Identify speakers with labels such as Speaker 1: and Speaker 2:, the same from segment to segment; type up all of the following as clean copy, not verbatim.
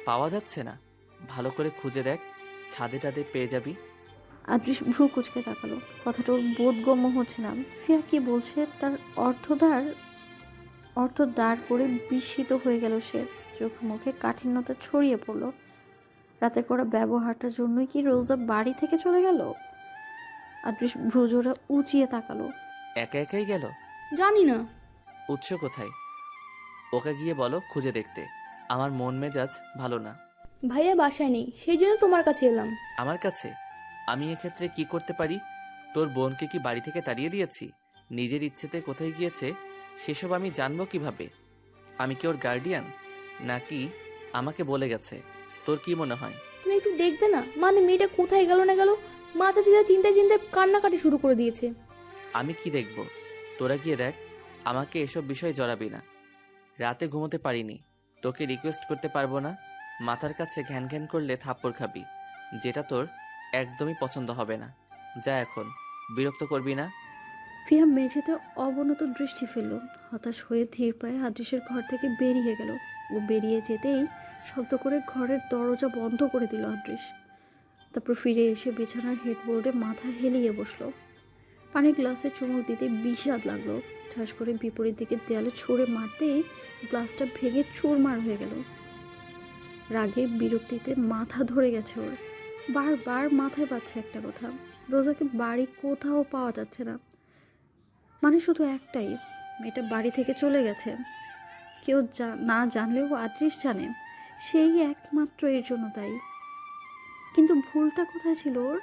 Speaker 1: পাওয়া যাচ্ছে না। ভালো করে খুঁজে দেখ, ছাদে টাদে পেয়ে যাবি।
Speaker 2: আদৃশ ভ্রু কুচকে তাকালো। কথাটা ওর বোধগম্য হচ্ছে না। ফিয়া কি বলছে তার অর্থ দাঁড় করে বিস্মিত হয়ে গেল সে। চোখ মুখে কাঠিন্যতা ছড়িয়ে পড়ল। রাতে করা ব্যবহারটার জন্যই কি রোজা বাড়ি থেকে চলে গেল? আদৃশ ভ্রুজোড়া উঁচিয়ে তাকালো।
Speaker 1: একা একাই গেল?
Speaker 3: জানি না।
Speaker 1: উৎস কোথায়? ওকে গিয়ে বলো খুঁজে দেখতে। আমার মন মেজাজ ভালো না।
Speaker 3: ভাইয়া বাসায় নেই, সেই জন্য তোমার কাছে এলাম।
Speaker 1: আমার কাছে? আমি এক্ষেত্রে কি করতে পারি? তোর বোনকে কি বাড়ি থেকে তাড়িয়ে দিয়েছি? নিজের ইচ্ছেতে কোথায় গিয়েছে সেসব আমি জানবো কিভাবে? আমি কি ওর গার্ডিয়ান? নাকি আমাকে বলে গেছে? তোর কি মনে হয়?
Speaker 3: তুমি একটু দেখবে না? মানে মেয়েটা কোথায় গেল না গেল, মা চাচিরা চিন্তায় চিন্তায় কান্নাকাটি শুরু করে দিয়েছে।
Speaker 1: আমি কি দেখব? তোরা গিয়ে দেখ। আমাকে এসব বিষয়ে জড়াবি না। রাতে ঘুমোতে পারিনি, তোকে রিকোয়েস্ট করতে পারবো না। মাথার কাছে ঘ্যান ঘ্যান করলে থাপ্পড় খাবি, যেটা তোর একদমই পছন্দ হবে না। যা এখন, বিরক্ত করবি না।
Speaker 2: ফিয়া মেঝেতে অবনত দৃষ্টি ফেলল। হতাশ হয়ে ধীর পায়ে আদৃশের ঘর থেকে বেরিয়ে গেল। ও বেরিয়ে যেতেই শব্দ করে ঘরের দরজা বন্ধ করে দিল আদৃশ। তারপর ফিরে এসে বিছানার হেডবোর্ডে মাথা হেলিয়ে বসলো। পানির গ্লাসে চুমুক দিতে বিষাদ লাগলো। ঠাস করে বিপরীত দিকের দেয়ালে ছুঁড়ে মারতেই গ্লাসটা ভেঙে চুরমার হয়ে গেল। রাগে বিরক্তিতে মাথা ধরে গেছে ওর। বারবার মাথায় পাচ্ছে একটা কথা, রোজাকে বাড়ি কোথাও পাওয়া যাচ্ছে না। মানে শুধু একটাই, মেয়েটা বাড়ি থেকে চলে গেছে। কেউ না জানলেও আদৃশ জানে, সেই একমাত্র এর জন্য তাই। কিন্তু ভুলটা কোথায় ছিল ওর?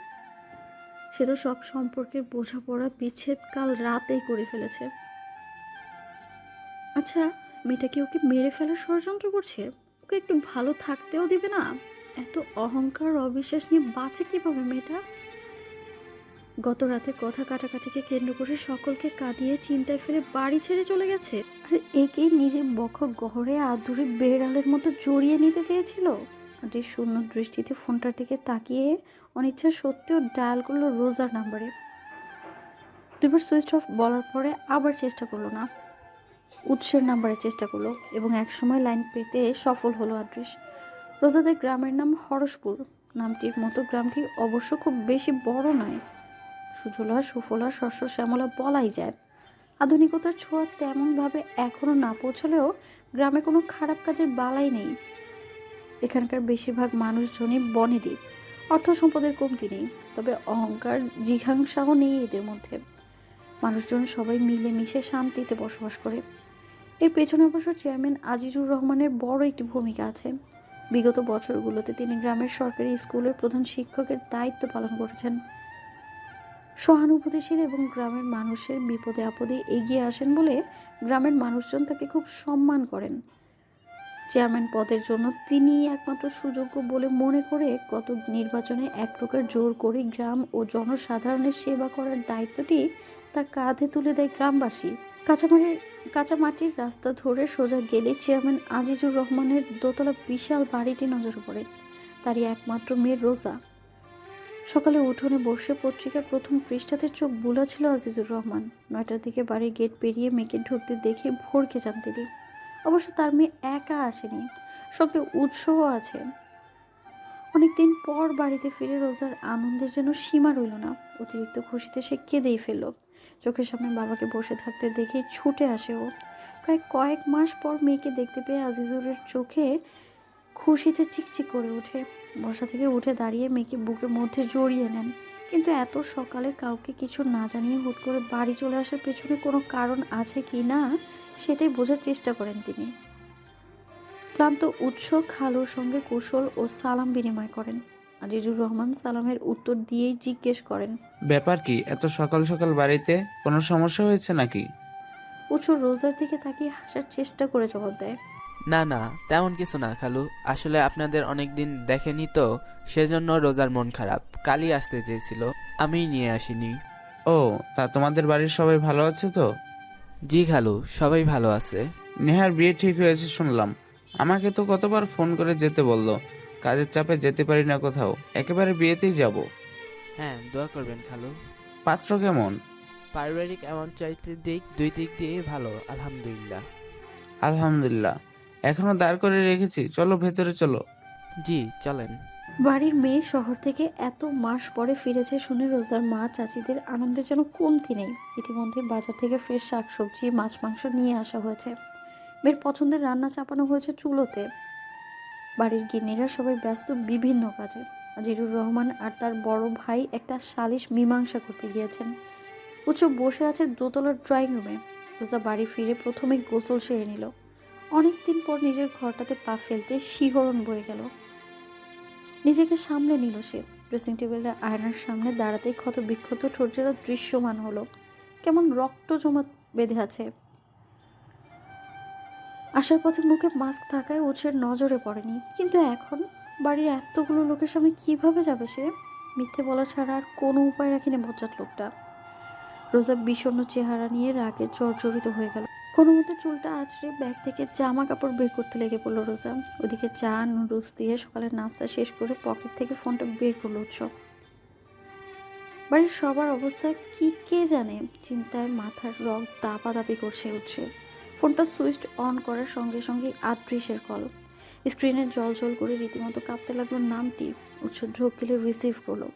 Speaker 2: সে তো সব সম্পর্কের বোঝাপড়া বিচ্ছেদ কাল রাতেই করে ফেলেছে। আচ্ছা, মেয়েটা কি ওকে মেরে ফেলার ষড়যন্ত্র করছে? ওকে একটু ভালো থাকতেও দিবে না? এত অহংকার অবিশ্বাস নিয়ে বাঁচে কিভাবে মেয়েটা? গত রাতে কথা কাটাকাটিকে কেন্দ্র করে সকলকে কাঁদিয়ে চিন্তায় ফেলে বাড়ি ছেড়ে চলে গেছে। আর একেই নিজের বক্ষ গহরে আদুরে বেড়ালের মতো জড়িয়ে নিতে চেয়েছিল। আর এই শূন্য দৃষ্টিতে ফোনটার দিকে তাকিয়ে অনিচ্ছা সত্ত্বেও ডায়াল করলো রোজার নাম্বারে। দুবার সুইচ অফ বলার পরে আবার চেষ্টা করলো না, উৎসের নাম্বারে চেষ্টা করলো এবং একসময় লাইন পেতে সফল হলো আদৃশ। রোজাদের গ্রামের নাম হরসপুর। নামটির মতো গ্রামটি অবশ্য খুব বেশি বড় নয়। সুজলা সুফলা শস্য শ্যামলা বলাই যায়। আধুনিকতার ছোঁয়া তেমনভাবে এখনও না পৌঁছলেও গ্রামে কোনো খারাপ কাজের বালাই নেই। এখানকার বেশিরভাগ মানুষজনই বনেদি। অর্থ সম্পদের কমতি নেই, তবে অহংকার জিঘাংসাও নেই এদের মধ্যে। মানুষজন সবাই মিলেমিশে শান্তিতে বসবাস করে। এর পেছনে অবশ্য চেয়ারম্যান আজিজুর রহমানের বড় একটি ভূমিকা আছে। বিগত বছরগুলোতে তিনি গ্রামের সরকারি স্কুলের প্রধান শিক্ষকের দায়িত্ব পালন করেছেন। সহানুভূতিশীল এবং গ্রামের মানুষের বিপদে আপদে এগিয়ে আসেন বলে গ্রামের মানুষজন তাকে খুব সম্মান করেন। চেয়ারম্যান পদের জন্য তিনিই একমাত্র সুযোগ্য বলে মনে করে গত নির্বাচনে এক প্রকার জোর করে গ্রাম ও জনসাধারণের সেবা করার দায়িত্বটি তার কাঁধে তুলে দেয় গ্রামবাসী। কাঁচামাটির রাস্তা ধরে সোজা গেলে চেয়ারম্যান আজিজুর রহমানের দোতলা বিশাল বাড়িটি নজরে পড়ে। তারই একমাত্র মেয়ে রোজা। সকালে উঠোনে বসে পত্রিকার প্রথম পৃষ্ঠাতে চোখ বুলাচ্ছিল আজিজুর রহমান। 9টার দিকে বাড়ির গেট পেরিয়ে মেয়েকে ঢুকতে দেখে ভরকে যান তিনি। অবশ্য তার মেয়ে একা আসেনি, সঙ্গে উৎসও আছে। অনেকদিন পর বাড়িতে ফিরে রোজার আনন্দের যেন সীমা রইল না। অতিরিক্ত খুশিতে সে কেঁদেই ফেলল। চোখের সামনে বাবাকে বসে থাকতে দেখে ছুটে আসে ও। প্রায় কয়েক মাস পর মেয়েকে দেখতে পেয়ে আজিজুরের চোখে খুশিতে চিকচিক করে ওঠে। বসা থেকে উঠে দাঁড়িয়ে মেয়েকে বুকের মধ্যে জড়িয়ে নেন। কিন্তু এত সকালে কাউকে কিছু না জানিয়ে হুট করে বাড়ি চলে আসার পেছনে কোনো কারণ আছে কি না সেটাই বোঝার চেষ্টা করেন তিনি। ক্লান্ত উৎস খালুর সঙ্গে কুশল ও সালাম বিনিময় করেন। আজিজুর রহমান সালামের উত্তর দিয়েই জিজ্ঞেস করেন,
Speaker 4: ব্যাপার কি এত সকাল সকাল বাড়িতে? কোনো সমস্যা হয়েছে নাকি?
Speaker 2: উৎস রোজার দিকে তাকিয়ে হাসার চেষ্টা করে জবাব দেয়,
Speaker 5: না না, তেমন কিছু না খালু। আসলে আপনাদের অনেকদিন দেখেনি তো, সেজন্য রোজার মন খারাপ। কালই আসতে চেয়েছিল, আমিই নিয়ে আসিনি।
Speaker 4: ও, তা তোমাদের বাড়ির সবাই ভালো আছে তো?
Speaker 5: জি খালু, সবাই ভালো আছে।
Speaker 4: নেহার বিয়ে ঠিক হয়েছে শুনলাম। আমাকে তো কতবার ফোন করে যেতে বললো, কাজের চাপে যেতে পারি না কোথাও, একেবারে বিয়েতেই যাব।
Speaker 5: হ্যাঁ, দোয়া করবেন খালু।
Speaker 4: পাত্র কেমন?
Speaker 5: পারিবারিক এমন চাইতে দুই দিক দিয়ে ভালো, আলহামদুলিল্লাহ।
Speaker 4: আলহামদুলিল্লাহ। এখনো দাঁড় করে রেখেছি, চলো ভেতরে চলো।
Speaker 5: জি চলেন।
Speaker 2: বাড়ির মেয়ে শহর থেকে এত মাস পরে ফিরেছে শুনে রোজার মা চাচিদের আনন্দের যেন কমতি নেই। ইতিমধ্যে বাজার থেকে ফ্রেশ শাকসবজি মাছ মাংস নিয়ে আসা হয়েছে। মেয়ের পছন্দের রান্না চাপানো হয়েছে চুলোতে। বাড়ির গিন্নিরা সবাই ব্যস্ত বিভিন্ন কাজে। আজিরুর রহমান আর তার বড় ভাই একটা সালিশ মীমাংসা করতে গিয়েছেন। উৎস বসে আছে দোতলার ড্রয়িং রুমে। রোজা বাড়ি ফিরে প্রথমে গোসল সেরে নিল। অনেকদিন পর নিজের ঘরটাতে পা ফেলতে শিহরণ বয়ে গেল। নিজেকে সামলে নিল সে। ড্রেসিং টেবিলের আয়নার সামনে দাঁড়াতেই ক্ষত বিক্ষত ঠোঁটেরা দৃশ্যমান হলো। কেমন রক্ত জমা বেঁধে আছে। আসার পথে মুখে মাস্ক থাকায় উৎসের নজরে পড়েনি, কিন্তু এখন বাড়ির এতগুলো লোকের সামনে কিভাবে যাবে সে? মিথ্যে বলা ছাড়া আর কোনো উপায় রাখেনি বজ্জাত লোকটা। রোজা বিষণ্ণ চেহারা নিয়ে রাগে জর্জরিত হয়ে গেল। কোনো মতে চুলটা আঁচড়ে ব্যাগ থেকে জামা কাপড় বের করতে লেগে পড়লো রোজা। ওদিকে চা নুডলস দিয়ে সকালের নাস্তা শেষ করে পকেট থেকে ফোনটা বের করলো উৎস। বাড়ির সবার অবস্থা কি কে জানে। চিন্তায় মাথার রগ দাপাদাপি করছে উঠছে। ফোনটা সুইচ অন করার সঙ্গে সঙ্গে আদৃশের কল। স্ক্রিনে জল জল করে রীতিমতো কাঁপতে লাগলো নামটি। উৎস ঢোক গেলে রিসিভ করলো।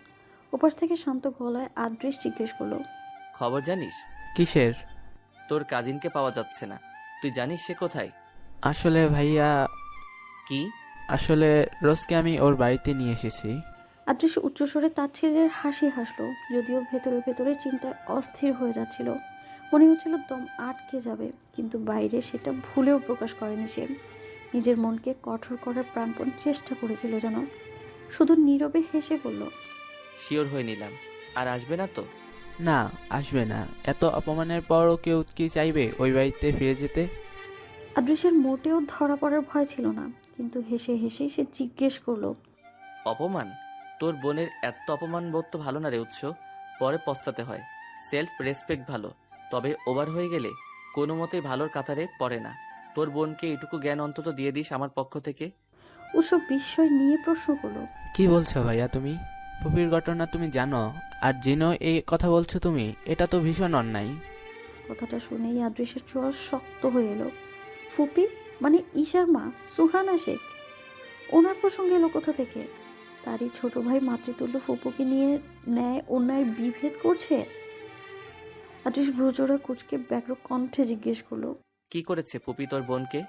Speaker 2: ওপাশ থেকে শান্ত গলায় আদৃশ জিজ্ঞেস করলো,
Speaker 1: খবর জানিস?
Speaker 5: কিসের?
Speaker 1: তোর কাজিনকে পাওয়া যাচ্ছে না। তুই জানিস সে কোথায়?
Speaker 5: আসলে ভাইয়া,
Speaker 1: কি?
Speaker 5: আসলে রোজকে আমি ওর বাড়িতে নিয়ে এসেছি।
Speaker 2: আদৃশ উচ্চস্বরে তাচ্ছিল্যের হাসি হাসলো, যদিও ভেতরে ভেতরে চিন্তায় অস্থির হয়ে যাচ্ছিল। মনে হচ্ছিল দম আটকে যাবে, কিন্তু বাইরে সেটা ভুলেও প্রকাশ করেনি সে। নিজের মনকে কঠোর করার প্রাণপণ চেষ্টা করেছিল যেন। শুধু নীরবে হেসে বলল,
Speaker 1: শিওর হয়ে নিলাম। আর আসবে না তো?
Speaker 5: না, আসবে না। এত অপমানের পরও কেউ কি চাইবে ওই বাড়িতে ফিরে যেতে?
Speaker 2: আদৃশের মোটেও ধরা পড়ার ভয় ছিল না, কিন্তু হেসে হেসে সে জিজ্ঞেস করলো,
Speaker 1: অপমান? তোর বোনের এত অপমান বোধ তো ভালো না রে উৎস। পরে পস্তাতে হয়। সেলফ রেসপেক্ট ভালো, তবে ওভার হয়ে গেলে কোনো মতেই ভালোর কাতারে পড়ে না। তোর বোনকে এটুকু জ্ঞান অন্তত দিয়ে দিস আমার পক্ষ থেকে।
Speaker 2: ওসব বিস্ময় নিয়ে প্রশ্ন করলো,
Speaker 5: কি বলছো ভাইয়া তুমি? ফুপির ঘটনা তুমি জানো, আর জেনেও এই কথা বলছো তুমি? এটা তো ভীষণ অন্যায়।
Speaker 2: কথাটা শুনেই আদৃশের চোয়াল শক্ত হয়ে এলো। ফুপি মানে ঈশার মা সুহানা শেখ, ওনার প্রসঙ্গে এলো কোথা থেকে? তারই ছোট ভাই মাতৃতুল্য ফুপুকে নিয়ে ন্যায় অন্যায়ের বিভেদ করছে। আদৃশ ভ্রুজোড়া কুচকে ব্যগ্র কণ্ঠে জিজ্ঞেস করলো,
Speaker 1: কি করেছে পুপি তোর বোনকে?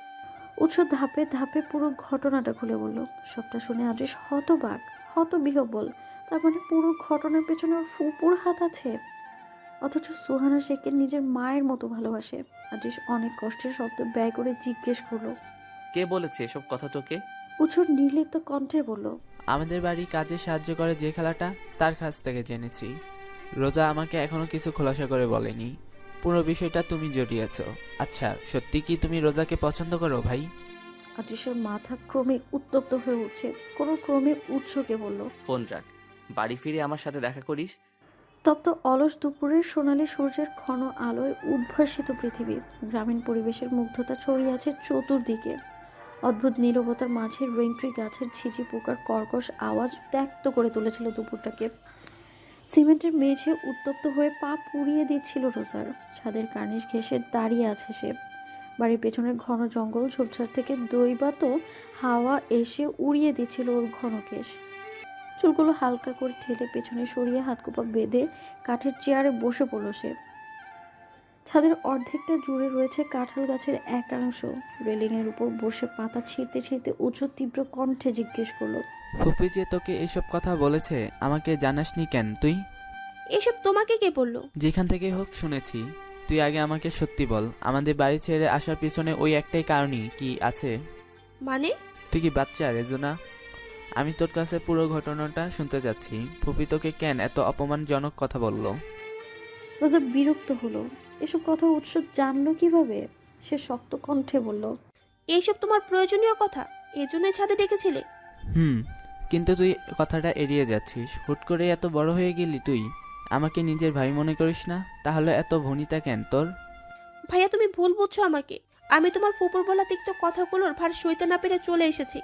Speaker 2: উৎস ধাপে ধাপে পুরো ঘটনাটা খুলে বলল। সবটা শুনে আদৃশ হতবাক, হতবিহ্বল। তার মানে পুরো ঘটনার পেছনে ওর ফুপুর হাত আছে, অথচ সুহানা শেখকে নিজের মায়ের মতো ভালোবাসে। আদৃশ অনেক কষ্টের শব্দ ব্যয় করে জিজ্ঞেস করলো,
Speaker 1: কে বলেছে এসব কথা তোকে?
Speaker 2: উৎস নির্লিপ্ত কণ্ঠে বলল,
Speaker 5: আমাদের বাড়ি কাজে সাহায্য করে যে খেলাটা, তার কাছ থেকে জেনেছি। রোজা আমাকে এখনো কিছু খোলাসা করে বলেনি। পুরো বিষয়টা তুমি জড়িয়েছ। আচ্ছা, সত্যি কি তুমি রোজাকে পছন্দ করো ভাই?
Speaker 2: আদৃশের মাথা ক্রমে উত্তপ্ত হয়ে উঠছে। কোনো ক্রমে উৎসকে বলল,
Speaker 1: ফোন রাখ, বাড়ি ফিরে আমার সাথে দেখা করিস।
Speaker 2: তপ্ত অলস দুপুরের সোনালি সূর্যের ঘন আলোয় উদ্ভাসিত পৃথিবী। গ্রামীণ পরিবেশের মুগ্ধতা ছড়িয়ে আছে চতুর্দিকে। অদ্ভুত নীরবতার মাঝে রেন্ট্রি গাছের ঝিঝি পোকার কর্কশ আওয়াজ ব্যক্ত করে তুলেছিল দুপুরটাকে। সিমেন্টের মেঝে উত্তপ্ত হয়ে পা পুড়িয়ে দিচ্ছিল রোজার। ছাদের কার্নিশ ঘেঁষে দাঁড়িয়ে আছে সে। বাড়ির পেছনের ঘন জঙ্গল ঝোপঝাড় থেকে দৈবাত হাওয়া এসে উড়িয়ে দিচ্ছিল ওর ঘন কেশ। চুলগুলো হালকা করে ঠেলে পেছনে সরিয়ে হাতকোপা বেঁধে কাঠের চেয়ারে বসে পড়ল সে। ছাদের অর্ধেকটা জুড়ে রয়েছে কাঁঠাল গাছের একাংশ। রেলিংয়ের উপর বসে পাতা ছিঁড়তে ছিঁড়তে উঁচু তীব্র কণ্ঠে জিজ্ঞেস করলো,
Speaker 5: ফুপি যে তোকে এসব কথা বলেছে, আমাকে জানাসনি কেন তুই?
Speaker 3: এসব তোমাকে কে বললো?
Speaker 5: যেখান থেকে হোক শুনেছি। তুই আগে আমাকে সত্যি বল, আমাদের বাড়ি ছেড়ে আসার পিছনে ওই একটাই কারণই কি আছে?
Speaker 3: মানে?
Speaker 5: তুই কি বাচ্চা রেজুনা? আমি তোর কাছে পুরো ঘটনাটা শুনতে চাচ্ছি। ফুপি তোকে কেন এত অপমানজনক কথা বললো?
Speaker 2: রোজা বিরক্ত হলো। এসব কথা উৎস জানলো কিভাবে? সে শক্ত কণ্ঠে বলল,
Speaker 3: এইসব তোমার প্রয়োজনীয় কথা? এর জন্যই ছাদে ডেকেছিলে?
Speaker 5: কিন্তু তুই কথাটা এড়িয়ে যাচ্ছিস। হুট করে এত বড় হয়ে গেলি তুই। আমাকে নিজের ভাই মনে করিস না? তাহলে এত ভনিতা কেন তোর?
Speaker 3: ভাইয়া তুমি ভুল বুঝছো আমাকে। আমি তোমার ফুপুর বলা তিক্ত কথাগুলোর ভার সইতে না পেরে চলে এসেছি,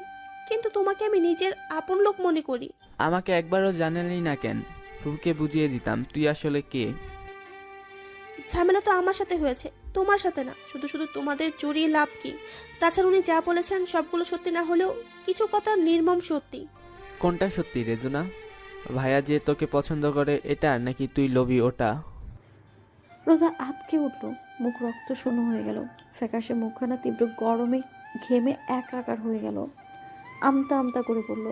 Speaker 3: কিন্তু তোমাকে আমি নিজের আপন লোক মনে করি।
Speaker 5: আমাকে একবারও জানালি না কেন? ফুপুকে বুঝিয়ে দিতাম তুই আসলে কে।
Speaker 3: ঝামেলা তো আমার সাথে হয়েছে, তোমার সাথে না, শুধু শুধু তোমাদের জড়িয়ে লাভ কি? তাছাড়া উনি যা বলেছেন সবগুলো সত্যি না হলেও কিছু কথা নির্মম সত্যি।
Speaker 5: কোনটা সত্যি রেজুনা? ভাইয়া যে তোকে পছন্দ করে এটা, নাকি তুই লোভী ওটা?
Speaker 2: রোজা আঁতকে উঠল, মুখ রক্ত শূন্য হয়ে গেল, ফ্যাকাশে মুখখানা তীব্র গরমে ঘেমে একাকার হয়ে গেল। আমতা আমতা করে বলল,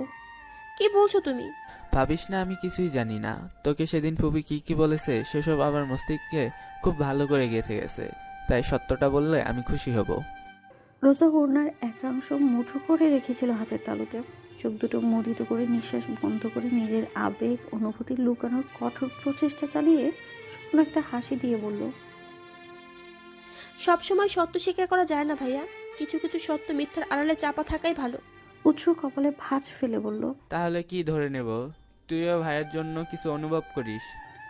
Speaker 3: কি বলছো তুমি?
Speaker 5: ভাবিস না আমি কিছুই জানি না। তোকে সেদিন ফুপি কি কি বলেছে সেসব আমার মস্তিষ্কে খুব ভালো করে গেঁথে গেছে, তাই সত্যটা বললে আমি খুশি হব।
Speaker 2: রোজা ওড়নার একাংশ মুঠো করে রেখেছিল হাতের তালুতে, চোখ দুটো মুদিত করে নিঃশ্বাস বন্ধ করে নিজের আবেগ অনুভূতি লুকানোর কঠোর প্রচেষ্টা চালিয়ে শুকনো একটা হাসি দিয়ে বলল,
Speaker 3: সবসময় সত্য স্বীকার করা যায় না ভাইয়া, কিছু কিছু সত্য মিথ্যার আড়ালে চাপা থাকাই ভালো।
Speaker 2: উৎস কপালে ভাঁজ ফেলে বলল।
Speaker 5: তাহলে কি ধরে নেব, তুইও ভাইয়ের জন্য কিছু অনুভব করিস?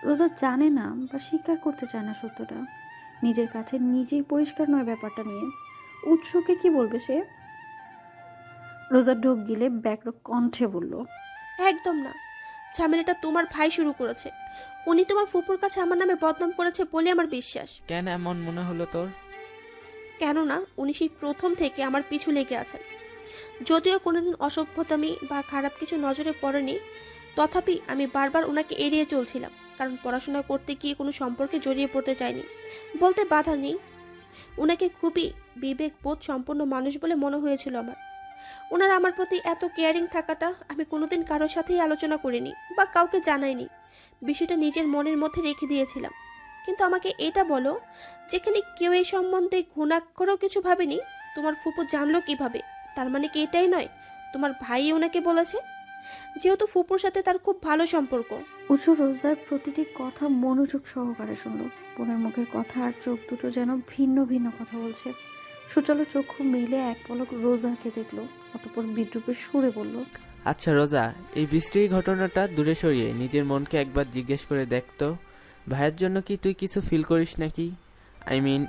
Speaker 2: রোজা জানে না বা স্বীকার করতে চায় না সত্যটা, নিজের কাছে নিজেই পরিষ্কার নয় ব্যাপারটা নিয়ে। উৎসকে কি বলবে সে? রোজা ঢোক গিলে ব্যাগ্র কণ্ঠে বলল,
Speaker 3: একদম না, ঝামেলাটা তোমার ভাই শুরু করেছে। উনি তোমার ফুপুর কাছে আমার নামে বদনাম করেছে বলে আমার বিশ্বাস।
Speaker 5: কেন এমন মনে হলো তোর?
Speaker 3: কেননা উনি সেই প্রথম থেকে আমার পিছু লেগে আছেন। যদিও কোনোদিন অসভ্যতামি বা খারাপ কিছু নজরে পড়েনি, তথাপি আমি বারবার ওনাকে এড়িয়ে চলছিলাম, কারণ পড়াশোনা করতে গিয়ে কোনো সম্পর্কে জড়িয়ে পড়তে চাইনি। বলতে বাধা নেই, ওনাকে খুবই বিবেকবোধ সম্পন্ন মানুষ বলে মনে হয়েছিল আমার। ওনার আমার প্রতি এত কেয়ারিং থাকাটা আমি কোনোদিন কারোর সাথেই আলোচনা করিনি বা কাউকে জানাইনি, বিষয়টা নিজের মনের মধ্যে রেখে দিয়েছিলাম। কিন্তু আমাকে এটা বলো, যেখানে কেউ এই সম্বন্ধে ঘুণাক্ষরও কিছু ভাবেনি, তোমার ফুপু জানলো কিভাবে? তার মানে কি এটাই নয় তোমার ভাই ওনাকে বলেছে? যেহেতু ফুপুর সাথে তার খুব ভালো সম্পর্ক।
Speaker 2: উৎস রোজার প্রতিটি কথা মনোযোগ সহকারে শুনল। বোনের মুখের কথা আর চোখ দুটো যেন ভিন্ন ভিন্ন কথা বলছে। সুচালো চক্ষু মিলে এক পলক রোজাকে দেখলো, অতঃপর বিদ্রুপের সুরে বলল,
Speaker 5: আচ্ছা রোজা, এই বৃষ্টির ঘটনাটা দূরে সরিয়ে নিজের মনকে একবার জিজ্ঞেস করে দেখ তো, ভাইয়ের জন্য কি তুই কিছু ফিল করিস নাকি?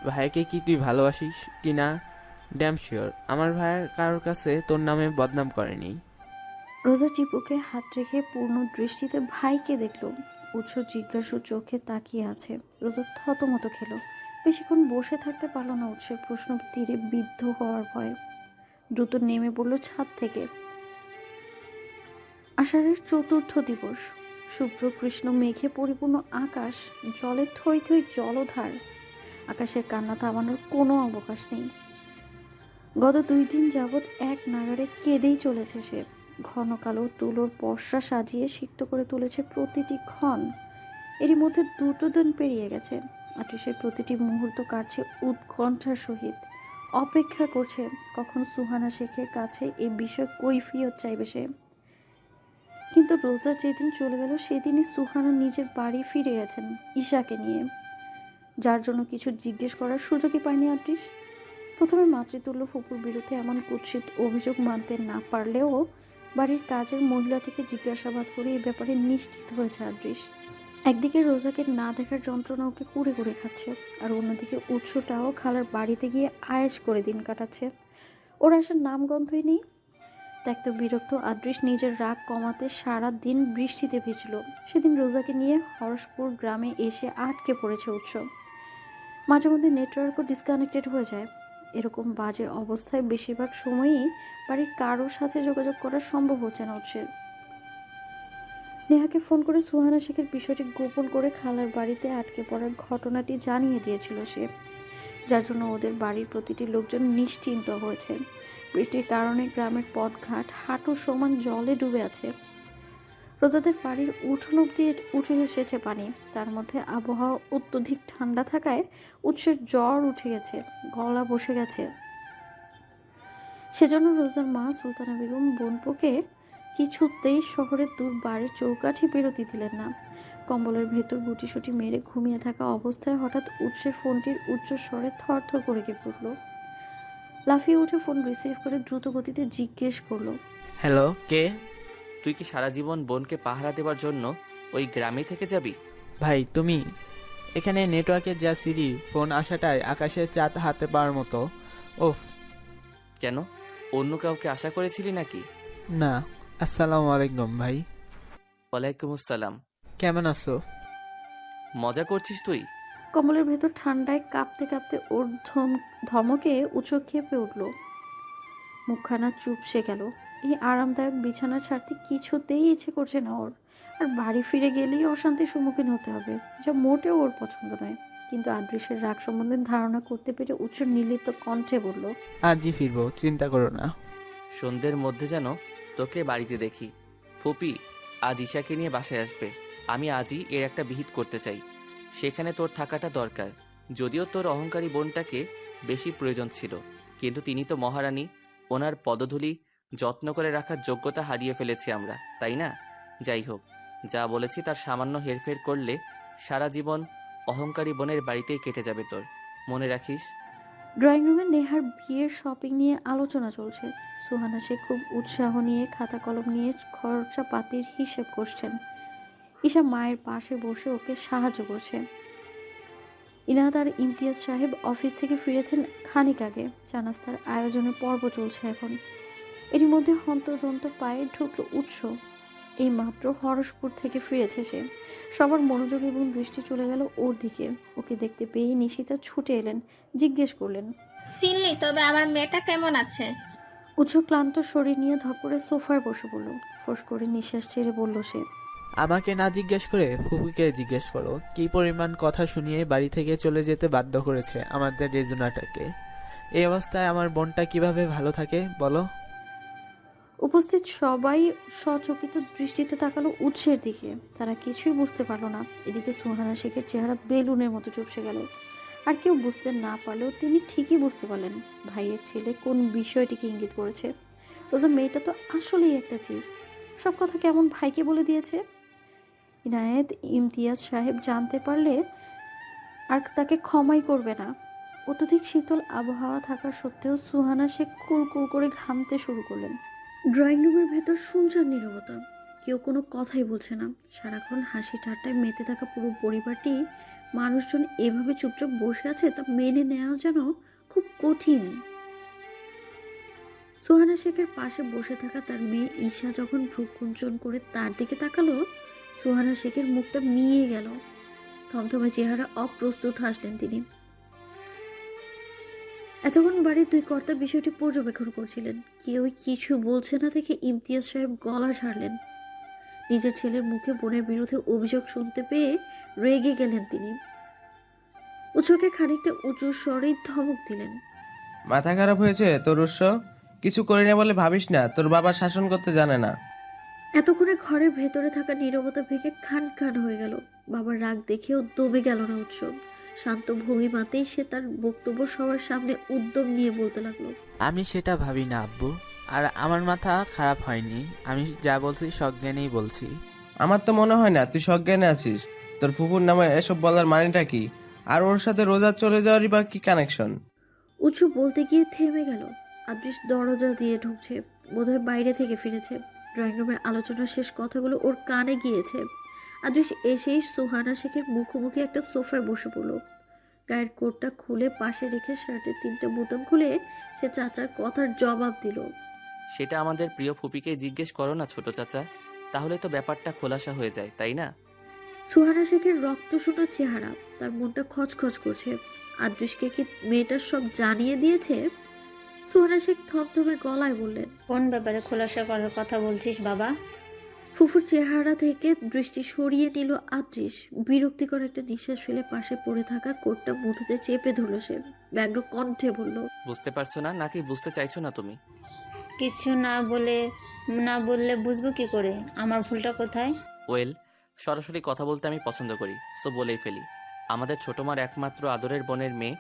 Speaker 5: ভাইয়াকে কি তুই ভালোবাসিস কি না? ড্যাম শিওর আমার ভাইয়ের কারোর কাছে তোর নামে বদনাম করেনি।
Speaker 2: রোজা চিপুকে হাত রেখে পূর্ণ দৃষ্টিতে ভাইকে দেখল। উৎস জিজ্ঞাসু চোখে তাকিয়ে আছে। রোজা থতমত খেলো, বেশিক্ষণ বসে থাকতে পারল না উৎসের প্রশ্ন তীরে বিদ্ধ হওয়ার ভয়ে। দ্রুত নেমে পড়ল ছাদ থেকে। আষাঢ়ের চতুর্থ দিবস, শুভ্র কৃষ্ণ মেঘে পরিপূর্ণ আকাশ, জলে থই থই জলধার। আকাশের কান্না থামানোর কোনো অবকাশ নেই। গত 2 দিন যাবৎ এক নাগাড়ে কেঁদেই চলেছে সে। ঘন কালো তুলোর পসরা সাজিয়ে সিক্ত করে তুলেছে প্রতিটি ক্ষণ। এরই মধ্যে 2 দিন পেরিয়ে গেছে। আত্রিশের প্রতিটি মুহূর্ত কাটছে উৎকণ্ঠার সহিত। অপেক্ষা করছে কখন সুহানা শেখের কাছে এই বিষয় কৈফিয়ত চাইবে সে। কিন্তু রোজা যেদিন চলে গেল সেদিনই সুহানা নিজের বাড়ি ফিরে গেছেন ঈশাকে নিয়ে, যার জন্য কিছু জিজ্ঞেস করার সুযোগই পায়নি আত্রিশ। প্রথমে মাতৃতুল্য ফুপুর বিরুদ্ধে এমন কুৎসিত অভিযোগ মানতে না পারলেও বাড়ির কাজের মহিলাটিকে জিজ্ঞাসাবাদ করে এই ব্যাপারে নিশ্চিত হয়েছে আদ্রিশ। একদিকে রোজাকে না দেখার যন্ত্রণা ওকে কুড়ে কুড়ে খাচ্ছে, আর অন্যদিকে উৎসটাও খালার বাড়িতে গিয়ে আয়েশ করে দিন কাটাচ্ছে। ওর আসার নামগন্ধই নেই। ত্যক্ত বিরক্ত আদ্রিশ নিজের রাগ কমাতে সারা দিন বৃষ্টিতে ভিজল। সেদিন রোজাকে নিয়ে হরসপুর গ্রামে এসে আটকে পড়েছে উৎস। মাঝে মধ্যে নেটওয়ার্কও ডিসকানেক্টেড হয়ে যায়। এরকম বাজে অবস্থায় বেশিরভাগ সময়ই বাড়ির কারোর সাথে যোগাযোগ করা সম্ভব হচ্ছে না উৎসের। নেহাকে ফোন করে সুহানা শেখের বিষয়টি গোপন করে খালার বাড়িতে আটকে পড়ার ঘটনাটি জানিয়ে দিয়েছিল সে, যার জন্য ওদের বাড়ির প্রতিটি লোকজন নিশ্চিন্ত হয়েছে। বৃষ্টির কারণে গ্রামের পথঘাট হাঁটু সমান জলে ডুবে আছে। রোজাদের বাড়ির উঠোন অব্দি উঠে এসেছে পানি। তার মধ্যে আবহাওয়া অত্যধিক ঠান্ডা থাকায় উৎসের জ্বর উঠে গেছে, গলা বসে গেছে। সেজন্য রোজার মা সুলতানা বেগম বোনপোকে কিছুতেই শহরের দূর বাড়ির চৌকাঠি বেরোতে দিলেন না। কম্বলের ভেতর গুটিসুটি মেরে ঘুমিয়ে থাকা অবস্থায় হঠাৎ উৎসের ফোনটির উচ্চ স্বরে থরথর করে কেঁপে উঠল। লাফিয়ে উঠে ফোন রিসিভ করে দ্রুত গতিতে জিজ্ঞেস করলো,
Speaker 5: হ্যালো, কে?
Speaker 1: তুই কি সারা জীবন বোনকে পাহারা দেবার জন্য ওই গ্রামে থেকে যাবি?
Speaker 5: ভাই তুমি? এখানে নেটওয়ার্কের যা সিরি, ফোন আসাটাই আকাশের চাঁদ হাতে পাওয়ার মতো। ওফ।
Speaker 1: কেন, অন্য কাউকে আশা করেছিলি নাকি?
Speaker 5: না। আসসালামু আলাইকুম ভাই।
Speaker 1: ওয়ালাইকুম আসসালাম।
Speaker 5: কেমন আছো?
Speaker 1: মজা করছিস তুই?
Speaker 2: কম্বলের ভেতর ঠান্ডায় কাঁপতে কাঁপতে ওর ধমকে উচক খেপে উঠল। মুখখানা চুপসে গেল। এই আরামদায়ক বিছানা ছাড়তে কিছুতেই ইচ্ছে করছে না ওর। আর বাড়ি ফিরে গেলেই অশান্তির সম্মুখীন হতে হবে, যা মোটেও ওর পছন্দ নয়। কিন্তু আদৃশের রাগ সম্বন্ধে ধারণা করতে পেরে উচ্চ নির্লিপ্ত কণ্ঠে বলল,
Speaker 5: আজই ফিরবো, চিন্তা করো না।
Speaker 1: সন্ধ্যের মধ্যে যেন তোকে বাড়িতে দেখি। ফুপি আজ ঈশাকে নিয়ে বাসায় আসবে। আমি আজই এর একটা বিহিত করতে চাই। সেখানে তোর থাকাটা দরকার। যদিও তোর অহংকারী বোনটাকে বেশি প্রয়োজন ছিল, কিন্তু তিনি তো মহারানী। ওনার পদধূলি যত্ন করে রাখার যোগ্যতা হারিয়ে ফেলেছি আমরা, তাই না? যাই হোক, যা বলেছি তার সামান্য হেরফের করলে সারা জীবন অহংকারী বোনের বাড়িতেই কেটে যাবে তোর, মনে রাখিস।
Speaker 2: ড্রয়িং রুমে নেহার বিয়ের শপিং নিয়ে আলোচনা চলছে। সুহানা সে খুব উৎসাহ নিয়ে খাতা কলম নিয়ে খরচাপাতির হিসেব করছেন। ঈশা মায়ের পাশে বসে ওকে সাহায্য করছে। ইনাদ আর ইমতিয়াজ সাহেব অফিস থেকে ফিরেছেন খানিক আগে। চা নাস্তার আয়োজনের পর্ব চলছে এখন। এরই মধ্যে হন্তদন্ত পায়ে ঢুকলো উৎস। এই মাত্র হরসপুর থেকে ফিরেছে সে। সবার মনোযোগ এবং দৃষ্টি চলে গেল ওর দিকে। ওকে দেখতে পেয়ে নিশিতা ছুটে এলেন, জিজ্ঞেস করলেন,
Speaker 6: ফিরলি? তবে আমার মেয়েটা কেমন আছে?
Speaker 2: উৎস ক্লান্ত শরীর নিয়ে ধপ করে সোফায় বসে পড়ল। ফোঁস করে নিঃশ্বাস ছেড়ে বলল সে,
Speaker 5: আমাকে না জিজ্ঞেস করে ফুপুকে জিজ্ঞেস করো কি পরিমাণ কথা শুনিয়ে বাড়ি থেকে চলে যেতে বাধ্য করেছে আমাদের রেজুনাটাকে। এই অবস্থায় আমার বোনটা কিভাবে ভালো থাকে বলো?
Speaker 2: উপস্থিত সবাই সচকিত দৃষ্টিতে তাকালো উৎসের দিকে। তারা কিছুই বুঝতে পারল না। এদিকে সুহানা শেখের চেহারা বেলুনের মতো চুপসে গেল। আর কেউ বুঝতে না পারলেও তিনি ঠিকই বুঝতে পারলেন ভাইয়ের ছেলে কোন বিষয়টিকে ইঙ্গিত করেছে। রোজা মেয়েটা তো আসলেই একটা চিজ। সব কথা কেমন ভাইকে বলে দিয়েছে। ইনায়েত ইমতিয়াজ সাহেব জানতে পারলে আর তাকে ক্ষমাই করবে না। অত্যধিক শীতল আবহাওয়া থাকা সত্ত্বেও সুহানা শেখ কুড়কুড় করে ঘামতে শুরু করলেন। ড্রয়িং রুমের ভেতর শুনছেন নীরবতা। কেউ কোনো কথাই বলছে না। সারাক্ষণ হাসি ঠাট্টায় মেতে থাকা পুরো পরিবারটি মানুষজন এভাবে চুপচাপ বসে আছে তা মেনে নেওয়া যেন খুব কঠিন। সুহানা শেখের পাশে বসে থাকা তার মেয়ে ঈশা যখন ভ্রু কুঞ্চন করে তার দিকে তাকালো, সুহানা শেখের মুখটা মিয়ে গেল। থমথমে চেহারা, অপ্রস্তুত হাসলেন তিনি। এতক্ষণ বাড়ির দুই কর্তা বিষয়টি পর্যবেক্ষণ করছিলেন। কেউ কিছু বলছে না দেখে ইমতিয়াজ সাহেব গলা ঝাড়লেন। নিজের ছেলের মুখে বোনের বিরুদ্ধে অভিযোগ শুনতে পেয়ে রেগে গেলেন তিনি। উৎসকে খানিকটা উঁচু স্বরে ধমক দিলেন,
Speaker 7: মাথা খারাপ হয়েছে তোর উৎস? কিছু করি না বলে ভাবিস না তোর বাবা শাসন করতে জানে না।
Speaker 2: এতক্ষণে ঘরের ভেতরে থাকা নীরবতা ভেঙে খান খান হয়ে গেল। বাবার রাগ দেখেও দমে গেল না উৎস। শান্ত ভঙ্গিমাতেই সে তার বক্তব্য সবার সামনে উদ্যম নিয়ে বলতে লাগলো,
Speaker 5: আমি সেটা ভাবি না আব্বু, আর আমার মাথা খারাপ হয়নি। আমি যা বলছি সজ্ঞানেই বলছি।
Speaker 7: আমার তো মনে হয় না তুই সজ্ঞানে আছিস। তোর ফুফুর নামে এসব বলার মানেটা কি? আর ওর সাথে রোজা চলে যাওয়ারই বা কি কানেকশন?
Speaker 2: উৎস বলতে গিয়ে থেমে গেল। আদৃশ দরজা দিয়ে ঢুকছে, বোধহয় বাইরে থেকে ফিরেছে। ড্রয়িং রুমের আলোচনার শেষ কথাগুলো ওর কানে গিয়েছে। আদৃশ এসেই সুহানা শেখের মুখোমুখি একটা সোফায় বসে পড়ল। গায়ের কোটটা খুলে পাশে রেখে শার্টের 3টা বোতাম খুলে সে চাচার কথার জবাব দিল,
Speaker 1: সেটা আমাদের প্রিয় ফুপিকে জিজ্ঞেস করো না ছোট চাচা, তাহলে তো ব্যাপারটা খোলাসা হয়ে যায়, তাই না?
Speaker 2: সুহানা শেখের রক্তশূন্য চেহারা, তার মনটা খচখচ করছে। আদৃশকে কি মেয়েটা সব জানিয়ে দিয়েছে? সুহানা শেখ থমথমে গলায় বললেন,
Speaker 6: কোন ব্যাপারে খোলাসা করার কথা বলছিস বাবা?
Speaker 2: ফুফুর চেহারা থেকে দৃষ্টি সরিয়ে নিল আদৃশ। বিরক্তিকর একটা নিঃশ্বাস ফেলে পাশে পড়ে থাকা কোটটা মুঠোতে চেপে ধরল সে। ব্যগ্র কণ্ঠে বলল,
Speaker 1: বুঝতে পারছো না নাকি বুঝতে চাইছো না তুমি?
Speaker 6: কিছু না বললে বুঝবো কি করে আমার ভুলটা কোথায়?
Speaker 1: ওয়েল, সরাসরি কথা বলতে আমি পছন্দ করি, সো বলেই ফেলি। আমাদের ছোটমার একমাত্র আদরের বোনের মেয়ে,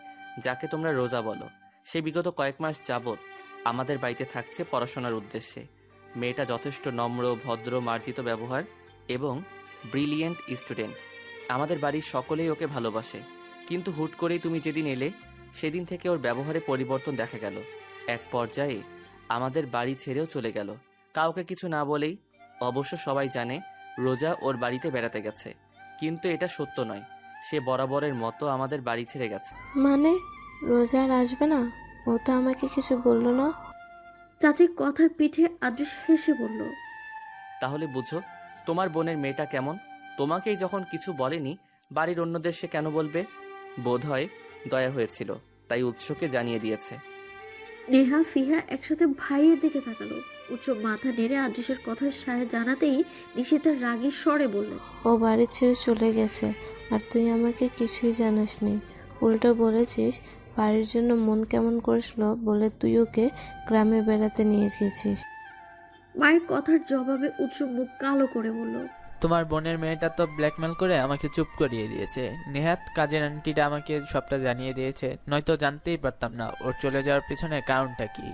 Speaker 1: যাকে তোমরা রোজা বলো, সে বিগত কয়েক মাস যাবৎ আমাদের বাড়িতে থাকছে পড়াশোনার উদ্দেশ্যে। মেয়েটা যথেষ্ট নম্র, ভদ্র, মার্জিত ব্যবহার এবং ব্রিলিয়েন্ট স্টুডেন্ট। আমাদের বাড়ির সকলেই ওকে ভালোবাসে। কিন্তু হুট করেই তুমি যেদিন এলে, সেদিন থেকে ওর ব্যবহারে পরিবর্তন দেখা গেল। এক পর্যায়ে আমাদের বাড়ি ছেড়েও চলে গেল, কাউকে কিছু না বলেই। অবশ্য সবাই জানে রোজা ওর বাড়িতে বেড়াতে গেছে, কিন্তু এটা সত্য নয়। সে বরাবরের মতো আমাদের বাড়ি ছেড়ে গেছে।
Speaker 8: মানে রোজা আর আসবে না? ও তো আমাকে কিছু বললো না।
Speaker 2: চাচির কথার পিঠে আদৃশ হেসে বলল,
Speaker 1: তাহলে বুঝো তোমার বোনের মেয়েটা কেমন। তোমাকেই যখন কিছু বলেনি, বাড়ির অন্যদের সে কেন বলবে? বোধহয় দয়া হয়েছিল, তাই উৎসকে জানিয়ে দিয়েছে।
Speaker 2: নেহা ফিহা একসাথে ভাইয়ের দিকে তাকালো। উচ্চ মাথা নেড়ে আদৃশের কথার সায় জানাতেই নিশিতা রাগী স্বরে বললেন,
Speaker 8: ও বাড়ি ছেড়ে চলে গেছে আর তুই আমাকে কিছুই জানাসনি। উল্টো বলেছিস বাড়ির জন্য মন কেমন করেছিল বলে তুই ওকে গ্রামে বেড়াতে নিয়ে গেছিস।
Speaker 2: মায়ের কথার জবাবে উচ্চ মুখ কালো করে বলল,
Speaker 5: তোমার বোনের মেয়েটা তো ব্ল্যাকমেল করে আমাকে চুপ করিয়ে দিয়েছে। নেহাত কাজের আন্টিটা আমাকে সবটা জানিয়ে দিয়েছে, নয়তো জানতেই পারতাম না ওর চলে যাওয়ার পিছনে কারণটা কি।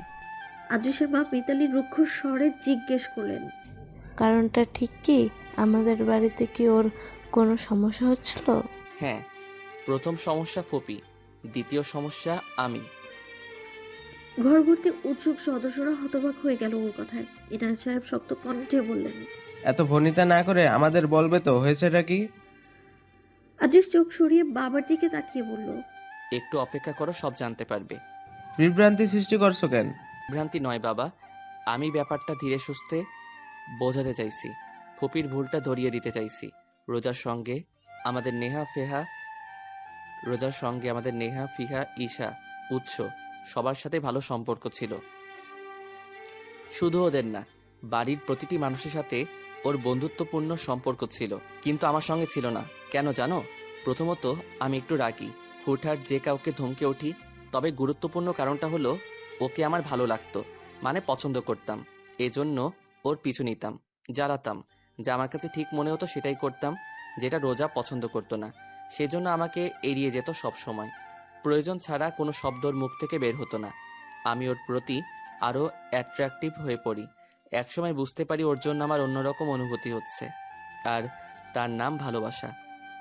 Speaker 2: আদৃশের মা মিতালি রুক্ষ স্বরে জিজ্ঞেস করলেন,
Speaker 8: কারণটা ঠিক কি? আমাদের বাড়িতে কি ওর কোনো সমস্যা হচ্ছিল?
Speaker 1: হ্যাঁ, প্রথম সমস্যা ফুপি, দ্বিতীয় সমস্যা আমি।
Speaker 2: ঘরভর্তি উৎসুক সদস্যরা হতবাক হয়ে গেল ওর কথায়। ইনায়েত সাহেব শক্ত কণ্ঠে বললেন,
Speaker 7: এত ভনিতা না করে আমাদের বলবে তো হয়েছেটা কি?
Speaker 2: আদৃশ চোখ সরিয়ে বাবার দিকে তাকিয়ে বলল,
Speaker 1: একটু অপেক্ষা করো, সব জানতে পারবে।
Speaker 7: বিভ্রান্তি সৃষ্টি করছো কেন?
Speaker 1: ভ্রান্তি নয় বাবা, আমি ব্যাপারটা ধীরে সুস্থে বোঝাতে চাইছি। ফুপির ভুলটা ধরিয়ে দিতে চাইছি। রোজার সঙ্গে আমাদের নেহা ফিহা ঈশা উৎস সবার সাথে ভালো সম্পর্ক ছিল। শুধু ওদের না, বাড়ির প্রতিটি মানুষের সাথে ওর বন্ধুত্বপূর্ণ সম্পর্ক ছিল, কিন্তু আমার সঙ্গে ছিল না। কেন জানো? প্রথমত, আমি একটু রাগী, হুটহাট যে কাউকে ধমকে উঠি। তবে গুরুত্বপূর্ণ কারণটা হলো ওকে আমার ভালো লাগতো, মানে পছন্দ করতাম। এজন্য ওর পিছু নিতাম, জ্বালাতাম। যা আমার কাছে ঠিক মনে হতো সেটাই করতাম, যেটা রোজা পছন্দ করতো না। সেজন্য আমাকে এড়িয়ে যেত সব সময়। প্রয়োজন ছাড়া কোনো শব্দ ওর মুখ থেকে বের হতো না। আমি ওর প্রতি আরও অ্যাট্রাকটিভ হয়ে পড়ি। একসময় বুঝতে পারি ওর জন্য আমার অন্যরকম অনুভূতি হচ্ছে, আর তার নাম ভালোবাসা।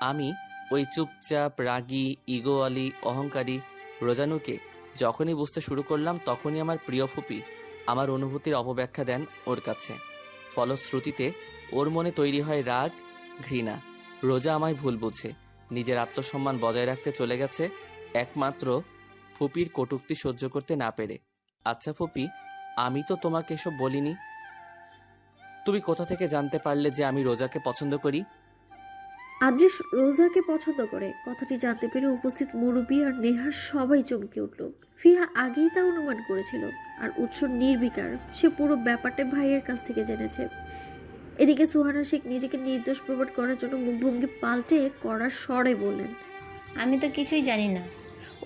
Speaker 1: আমি ওই চুপচাপ, রাগী, ইগোয়ালি, অহংকারী রোজানুকে যখনই বুঝতে শুরু করলাম, তখনই আমার প্রিয় ফুপি আমার অনুভূতির অপব্যাখ্যা দেন ওর কাছে। ফলশ্রুতিতে ওর মনে তৈরি হয় রাগ, ঘৃণা। রোজা আমায় ভুল বুঝে নিজের আত্মসম্মান বজায় রাখতে চলে গেছে, একমাত্র ফুপির কটূক্তি সহ্য করতে না পেরে। আচ্ছা ফুপি, আমি তো তোমাকে এসব বলিনি, তুমি কোথা থেকে জানতে পারলে যে আমি রোজাকে পছন্দ করি?
Speaker 2: আদৃশ রোজাকে পছন্দ করে কথাটি জানতে পেরে উপস্থিত মুরব্বী আর নেহা সবাই চমকে উঠল। ফিহা আগেই তা অনুমান করেছিল, আর উৎস নির্বিকার, সে পুরো ব্যাপারটা ভাইয়ের কাছ থেকে জেনেছে। এদিকে সুহানা শেখ নিজেকে নির্দোষ প্রমাণ করার জন্য মুখভঙ্গি পাল্টে করার স্বরে বললেন,
Speaker 6: আমি তো কিছুই জানি না।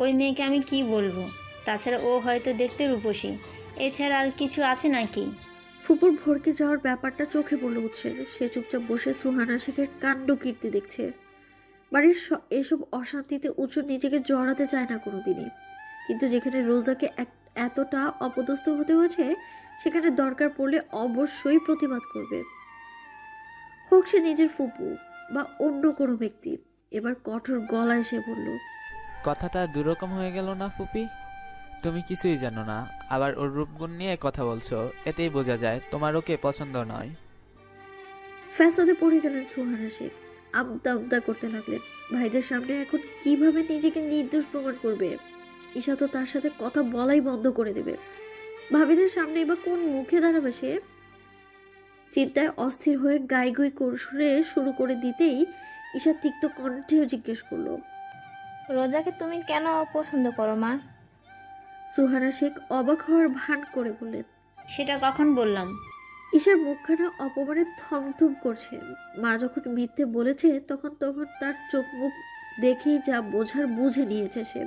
Speaker 6: ওই মেয়েকে আমি কি বলবো? তাছাড়া ও হয়তো দেখতে রূপসী, এছাড়া আর কিছু আছে নাকি?
Speaker 2: ফুপুর ভরকে যাওয়ার ব্যাপারটা চোখে পড়ল উৎসের। সে চুপচাপ বসে সুহানা শেখের কাণ্ড কীর্তি দেখছে। বাড়ির এসব অশান্তিতে উৎস নিজেকে জড়াতে চায় না কোনোদিনই, কিন্তু যেখানে রোজাকে এতটা অপদস্থ হতে হয়েছে, সেখানে দরকার পড়লে অবশ্যই প্রতিবাদ করবে, হোক সে নিজের ফুপু বা অন্য কোনো ব্যক্তি। এবার কঠোর গলায় সে বলল,
Speaker 5: কথাটা দুরকম হয়ে গেল না ফুপি? তুমি কিছুই জানো না, আবার ওর রূপগুণ নিয়ে কথা বলছো। এতেই বোঝা যায় তোমার ওকে পছন্দ নয়।
Speaker 2: ফ্যাসাদে পড়ে গেলেন সুহানা শেখ। আমদা আমদা করতে লাগলেন। ভাইদের সামনে এখন কিভাবে নিজেকে নির্দোষ প্রমাণ করবে? ঈশা তো তার সাথে কথা বলাই বন্ধ করে দেবে। ভাবিদের সামনে বা কোন মুখে দাঁড়াবে সে? চিন্তায় অস্থির হয়ে গাইগুই সুরে শুরু করে দিতেই ঈশা তিক্ত কণ্ঠেও জিজ্ঞেস করলো,
Speaker 6: রোজাকে তুমি কেন পছন্দ করো মা?
Speaker 2: সুহানা শেখ অবাক হওয়ার ভান করে বললেন,
Speaker 6: সেটা কখন বললাম?
Speaker 2: ঈশার মুখখানা অপমানে থমথম করছে। মা যখন মিথ্যে বলেছে তখন তার চোখ মুখ দেখেই যা বোঝার বুঝে নিয়েছে সে।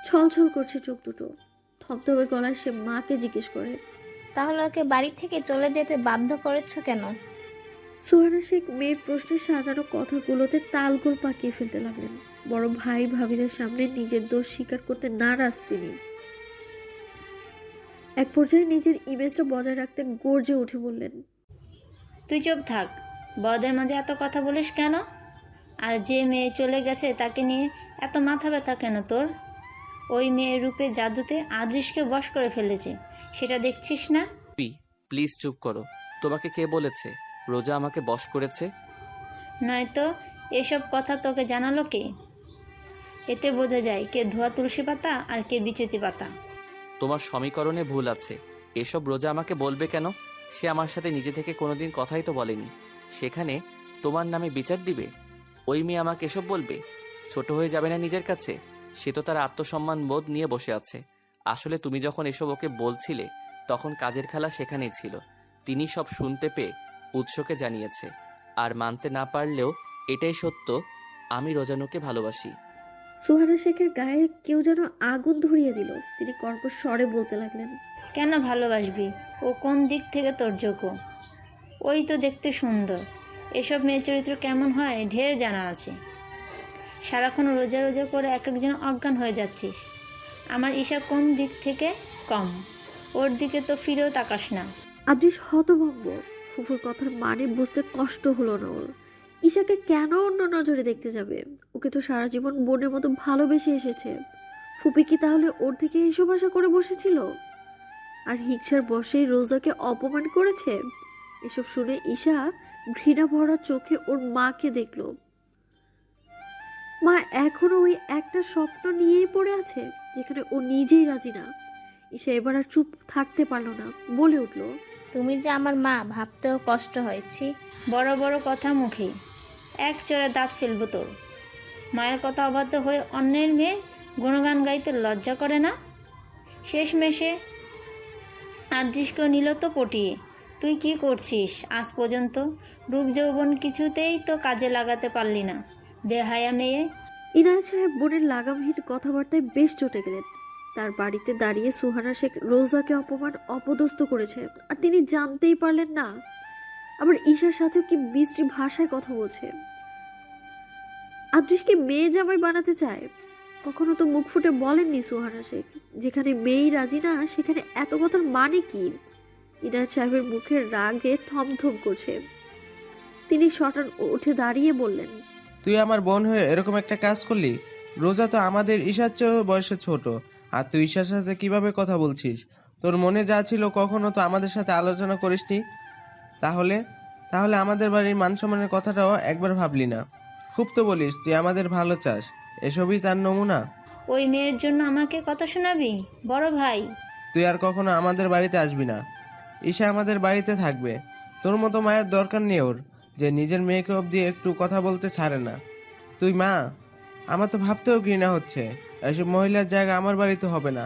Speaker 2: ছলছল করছে চোখ দুটো। থমথমে গলায় সে মাকে জিজ্ঞেস করে,
Speaker 6: তাহলে ওকে বাড়ি থেকে চলে যেতে বাধ্য করেছো কেন?
Speaker 2: সুহানা শেখ মেয়ের প্রশ্নে সাজানো কথাগুলোতে তালগোল পাকিয়ে ফেলতে লাগলেন। বড় ভাই ভাবিদের সামনে নিজের দোষ স্বীকার করতে নারাজ তিনি। এক পর্যায়ে নিজের ইমেজটা বজায় রাখতে গর্জে উঠে বললেন,
Speaker 6: তুই চুপ থাক, বড়দের মাঝে এত কথা বলিস কেন? আর যে মেয়ে চলে গেছে তাকে নিয়ে এত মাথা ব্যথা কেন তোর? ওই মেয়ের রূপে জাদুতে আদৃশকে বশ করে ফেলেছে, সেটা দেখছিস না?
Speaker 1: প্লিজ চুপ করো। তোমাকে কে বলেছে রোজা আমাকে বশ করেছে?
Speaker 6: নয়তো এসব কথা তোকে জানালো কে? এতে বোঝা যায় কে ধোয়া তুলসী পাতা আর কে বিচুতি পাতা।
Speaker 1: তোমার সমীকরণে ভুল আছে। এসব রোজা আমাকে বলবে কেন? সে আমার সাথে নিজে থেকে কোনোদিন কথাই তো বলেনি। সেখানে তোমার নামে বিচার দিবে? ওই মেয়ে আমাকে এসব বলবে? ছোট হয়ে যাবে না নিজের কাছে? সে তো তার আত্মসম্মান বোধ নিয়ে বসে আছে। আসলে তুমি যখন এসব ওকে বলছিলে তখন কাজের খালা সেখানেই ছিল। তিনি সব শুনতে পেয়ে উৎসকে জানিয়েছে। আর মানতে না পারলেও এটাই সত্য, আমি রোজানুকে ভালোবাসি।
Speaker 2: সুহানা শেখের গায়ে কেউ যেন আগুন ধরিয়ে দিল। তিনি কর্কশ স্বরে বলতে লাগলেন,
Speaker 6: কেন ভালোবাসবি? ও কোন দিক থেকে তোর যোগ্য? ওই তো দেখতে সুন্দর। এসব মেয়ের চরিত্র কেমন হয় ঢের জানা আছে। সারাক্ষণ রোজা রোজা করে এক একজন অজ্ঞান হয়ে যাচ্ছিস। আমার ঈশা কোন দিক থেকে কম? ওর দিকে তো ফিরেও তাকাস না।
Speaker 2: আদৃশ হতভম্ব। ফুফুর কথার মানে বুঝতে কষ্ট হলো না ওর। ঈশাকে কেন অন্য নজরে দেখতে যাবে? ওকে তো সারা জীবন বোনের মতো ভালোবেসে এসেছে। ফুপি কি তাহলে ওর থেকে এসব আশা করে বসেছিল? আর হিংসার বশেই রোজাকে অপমান করেছে? এসব শুনে ঈশা ঘৃণা ভরা চোখে ওর মাকে দেখলো। মা এখনো ওই একটা স্বপ্ন নিয়েই পড়ে আছে, যেখানে ও নিজেই রাজি না। ঈশা এবার আর চুপ থাকতে পারলো না, বলে উঠলো,
Speaker 9: তুমি যে আমার মা ভাবতেও কষ্ট হয়েছি।
Speaker 6: বড় বড় কথা মুখে, এক চড়ে দাঁত ফেলবো তোর। মায়ের কথা অবাধ্য হয়ে অন্যের মেয়ে গুণগান গাইতে লজ্জা করে না? শেষমেশে আদৃশকেও নিল তো পটিয়ে। তুই কি করছিস আজ পর্যন্ত? রূপ যৌবন কিছুতেই তো কাজে লাগাতে পারলি না, বেহায়া মেয়ে।
Speaker 2: ইনায়েত সাহেব বোনের লাগামহীন কথাবার্তায় বেশ চটে গেলেন। তার বাড়িতে দাঁড়িয়ে সুহানা শেখ রোজাকে অপমান অপদস্থ করেছে, আর তিনি জানতেই পারলেন না। আবার ঈশার সাথেও কি বিশ্রী ভাষায় কথা বলছে। আদৃশকে মেয়ে জামাই বানাতে চায়। কখনো তো মুখ ফুটে বলেননি সুহানা শেখ। যেখানে মেয়েই রাজি না, সেখানে এত কথার মানে কি? ইনায়েত সাহেবের মুখের রাগে থমথম করছে। তিনি শটান উঠে দাঁড়িয়ে বললেন,
Speaker 7: তুই আমার বোন হয়ে এরকম একটা কাজ করলি? রোজা তো আমাদের ঈশার চেয়েও বয়সে ছোট, আর তুই ঈশার সাথে কিভাবে কথা বলছিস? তোর মনে যা ছিল কখনো তো আমাদের সাথে আলোচনা করিসনি। তাহলে তাহলে আমাদের বাড়ির মান সম্মানের কথাটাও একবার ভাবলি না? খুব তো বলিস তুই আমাদের ভালো চাস, এসবই তার নমুনা।
Speaker 6: ওই মেয়ের জন্য আমাকে কথা শোনাবি? বড় ভাই,
Speaker 7: তুই আর কখনো আমাদের বাড়িতে আসবি না। ঈশা আমাদের বাড়িতে থাকবে। তোর মতো মায়ের দরকার নেই ওর, যে নিজের মেয়েকে অবধি একটু কথা বলতে ছাড়ে না। তুই মা, আমার তো ভাবতেও ঘৃণা হচ্ছে। এসব মহিলার জায়গা আমার বাড়িতে হবে না।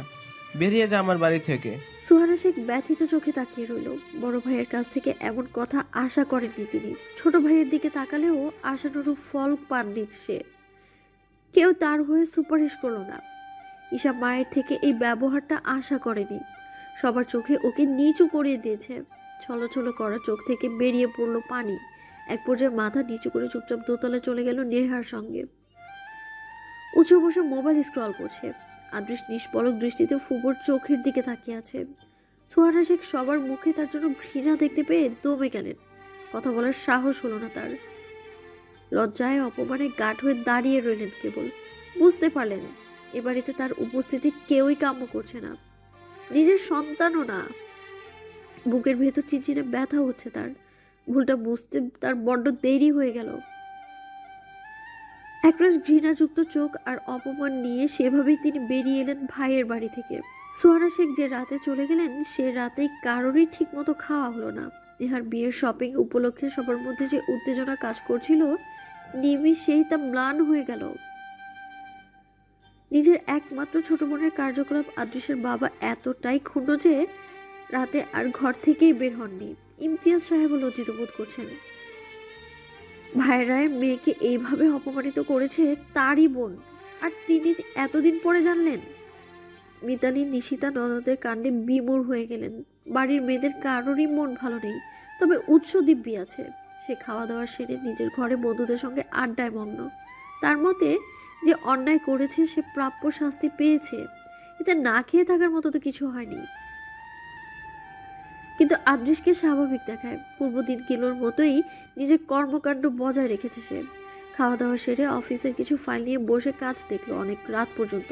Speaker 7: বেরিয়ে যা আমার বাড়ি থেকে।
Speaker 2: সুহানা শেখ ব্যথিত চোখে তাকিয়ে রইল। বড় ভাইয়ের কাছ থেকে এমন কথা আশা করেননি তিনি। ছোট ভাইয়ের দিকে তাকালেও আশানুরূপ ফল পাননি সে। কেউ তার হয়ে সুপারিশ করলো না। ঈশা মায়ের থেকে এই ব্যবহারটা আশা করেনি। সবার চোখে ওকে নিচু করিয়ে দিয়েছে। ছলছল করা চোখ থেকে বেরিয়ে পড়লো পানি। এক পর্যায়ে মাথা নিচু করে চুপচাপ দোতলায় চলে গেল নেহার সঙ্গে। উঁচু বসে মোবাইল স্ক্রল করছে। আদৃশ নিষ্পলক দৃষ্টিতে ফুবোর চোখের দিকে তাকিয়ে আছে। সুহানা শেখ সবার মুখে তার জন্য ঘৃণা দেখতে পেয়ে দমে গেলেন। কথা বলার সাহস হলো না তার। লজ্জায় অপমানে গাঢ় হয়ে দাঁড়িয়ে রইলেন কেবল। বুঝতে পারলেন এ বাড়িতে তার উপস্থিতি কেউই কাম্য করছে না, নিজের সন্তানও না। বুকের ভেতর চিনচিনে ব্যথা হচ্ছে তার। ভুলটা বুঝতে তার বড্ড দেরি হয়ে গেল। একরাশ ঘৃণাযুক্ত চোখ আর অপমান নিয়ে সেভাবেই তিনি বেরিয়ে এলেন ভাইয়ের বাড়ি থেকে। সুহানা শেখ যে রাতে চলে গেলেন, সে রাতেই কারোরই ঠিক মতো খাওয়া হলো না। নেহার বিয়ের শপিং উপলক্ষে সবার মধ্যে যে উত্তেজনা কাজ করছিল, নিমিষেই তা ম্লান হয়ে গেল। নিজের একমাত্র ছোট বোনের কার্যকলাপ আদৃশের বাবা এতটাই ক্ষুণ্ণ যে রাতে আর ঘর থেকেই বের হননি। ইমতিয়াজ সাহেব লজ্জিত বোধ করছেন। ভাইরায় মেয়েকে এইভাবে অপমানিত করেছে তারই বোন, আর তিনি এতদিন পরে জানলেন। মিতালি নিশিতা ননদের কাণ্ডে বিমূঢ় হয়ে গেলেন। বাড়ির মেয়েদের কারোরই মন ভালো নেই, তবে উৎস দিব্যি আছে। সে খাওয়া দাওয়া সেরে নিজের ঘরে বন্ধুদের সঙ্গে আড্ডায় মগ্ন। তার মতে যে অন্যায় করেছে সে প্রাপ্য শাস্তি পেয়েছে, এতে না খেয়ে থাকার মতো তো কিছু হয়নি। কিন্তু আদৃশকে স্বাভাবিক দেখায়। পূর্বদিনগুলোর মতোই নিজের কর্মকাণ্ড বজায় রেখেছে সে। খাওয়া দাওয়া সেরে অফিসের কিছু ফাইল নিয়ে বসে কাজ দেখলো অনেক রাত পর্যন্ত।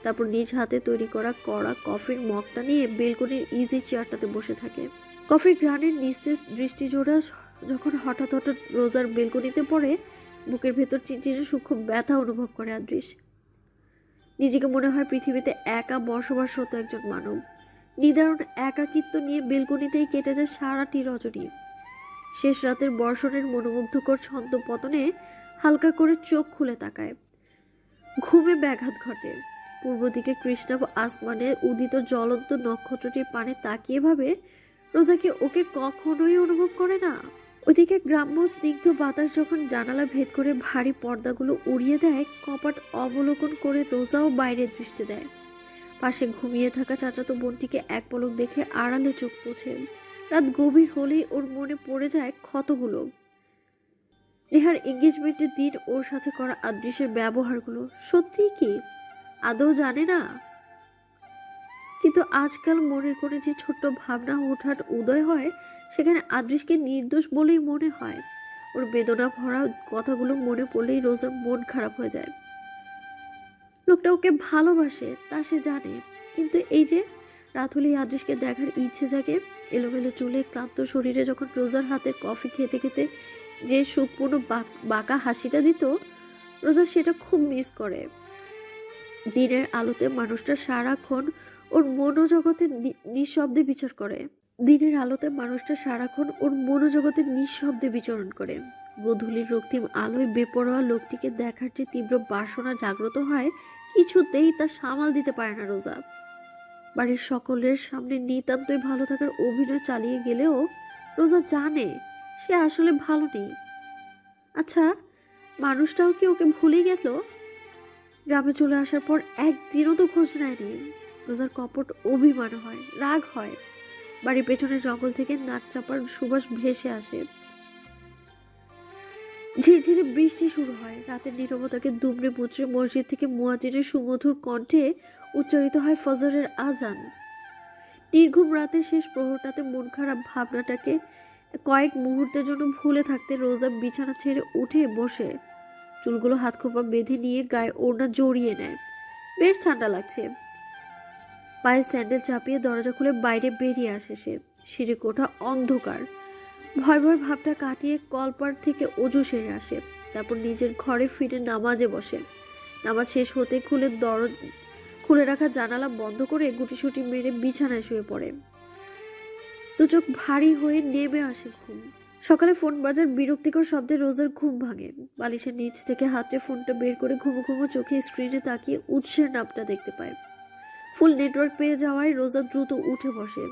Speaker 2: তারপর নিজ হাতে তৈরি করা কড়া কফির মগটা নিয়ে বেলকনির ইজি চেয়ারটাতে বসে থাকে। কফির ঘ্রাণের নিস্তেজ দৃষ্টিজোড়া যখন হঠাৎ হঠাৎ রোজার বেলকনিতে পড়ে, বুকের ভেতর চিনচিনে সূক্ষ্ম ব্যথা অনুভব করে আদৃশ। নিজেকে মনে হয় পৃথিবীতে একা বসবাসরত একজন মানব। নিদারুণ একাকিত্ব নিয়ে বেলকনিতেই কেটে যায় সারাটি রজনী। শেষ রাতের বর্ষণের মনোমুগ্ধকর ছন্দপতনে হালকা করে চোখ খুলে তাকায়। ঘুমে ব্যাঘাত ঘটে। পূর্ব দিকে কৃষ্ণাব আসমানে উদিত জ্বলন্ত নক্ষত্রটির পানে তাকিয়ে ভাবে রোজা কি ওকে কখনোই অনুভব করে না। ওইদিকে গ্রাম্য স্নিগ্ধ বাতাস যখন জানালা ভেদ করে ভারী পর্দাগুলো উড়িয়ে দেয়, কপাট অবলোকন করে রোজাও বাইরে দৃষ্টি দেয়। পাশে ঘুমিয়ে থাকা চাচাতো বোনটিকে এক পলক দেখে আড়ালে চোখ পোছে। রাত গভীর হলেই ওর মনে পড়ে যায় ক্ষতগুলো, নেহার এঙ্গেজমেন্টের দিন ওর সাথে করা আদৃশ্যের ব্যবহারগুলো। সত্যিই কি আদৌ জানে না? কিন্তু আজকাল মনের কোণে যে ছোট্ট ভাবনা হুটহাট উদয় হয়, সেখানে আদৃশকে নির্দোষ বলেই মনে হয়। ওর বেদনা ভরা কথাগুলো মনে পড়লেই রোজার মন খারাপ হয়ে যায়। লোকটা ওকে ভালোবাসে তা সে জানে, কিন্তু এই যে রাত হলেই আদৃশকে দেখার ইচ্ছে জাগে। এলোমেলো চুলে ক্লান্ত শরীরে যখন রোজার হাতে কফি খেতে খেতে যে সুখপূর্ণ বাঁকা হাসিটা দিত, রোজা সেটা খুব মিস করে। দিনের আলোতে মানুষটা সারাক্ষণ ওর মনোজগতে নিঃশব্দে বিচার করে। দিনের আলোতে মানুষটা সারাক্ষণ ওর মনোজগতে নিঃশব্দে বিচরণ করে। গোধূলির রক্তিম আলোয় বেপরোয়া লোকটিকে দেখার যে তীব্র বাসনা জাগ্রত হয়, কিছুতেই তা সামাল দিতে পারে না রোজা। বাড়ির সকলের সামনে নিতান্তই ভালো থাকার অভিনয় চালিয়ে গেলেও রোজা জানে সে আসলে ভালো নেই। আচ্ছা, মানুষটাও কি ওকে ভুলে গেল? গ্রামে চলে আসার পর একদিনও তো খোঁজ নেয়নি। রোজার কপট অভিমান হয়, রাগ হয়। বাড়ির পেছনের জঙ্গল থেকে নাক চাপার সুবাস ভেসে আসে। ঝিরঝিরে বৃষ্টি শুরু হয়। রাতের নীরবতাকে দুমড়ে মুচড়ে মসজিদ থেকে মুয়াজ্জিনের সুমধুর কণ্ঠে উচ্চারিত হয় ফজরের আজান। নির্ঘুম রাতের শেষ প্রহরটাতে মন খারাপ ভাবনাটাকে কয়েক মুহূর্তের জন্য ভুলে থাকতে রোজা বিছানা ছেড়ে উঠে বসে চুলগুলো হাত খোপা বেঁধে নিয়ে গায়ে ওড়না জড়িয়ে নেয়। বেশ ঠান্ডা লাগছে। পায়ে স্যান্ডেল চাপিয়ে দরজা খুলে বাইরে বেরিয়ে আসে সে। সিঁড়ি কোঠা অন্ধকার। ভয় ভয় ভাবটা কাটিয়ে কলপার থেকে অজু সেরে আসে। তারপর নিজের ঘরে ফিরে নামাজে বসে। নামাজ শেষ হতে খুলে রাখা জানালা বন্ধ করে গুটিসুটি মেরে বিছানায় শুয়ে পড়ে। দু চোখ ভারী হয়ে নেমে আসে ঘুম। সকালে ফোন বাজার বিরক্তিকর শব্দে রোজার ঘুম ভাঙে। বালিশের নিচ থেকে হাতে ফোনটা বের করে ঘুমো ঘুমো চোখে স্ক্রিনে তাকিয়ে উৎসের নামটা দেখতে পায়। ফুল নেটওয়ার্ক পেয়ে যাওয়ায় রোজা দ্রুত উঠে বসে।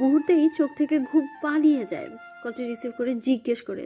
Speaker 2: মুহূর্তেই চোখ থেকে ঘুম পালিয়ে যায়। কলটি রিসিভ করে জিজ্ঞেস করে,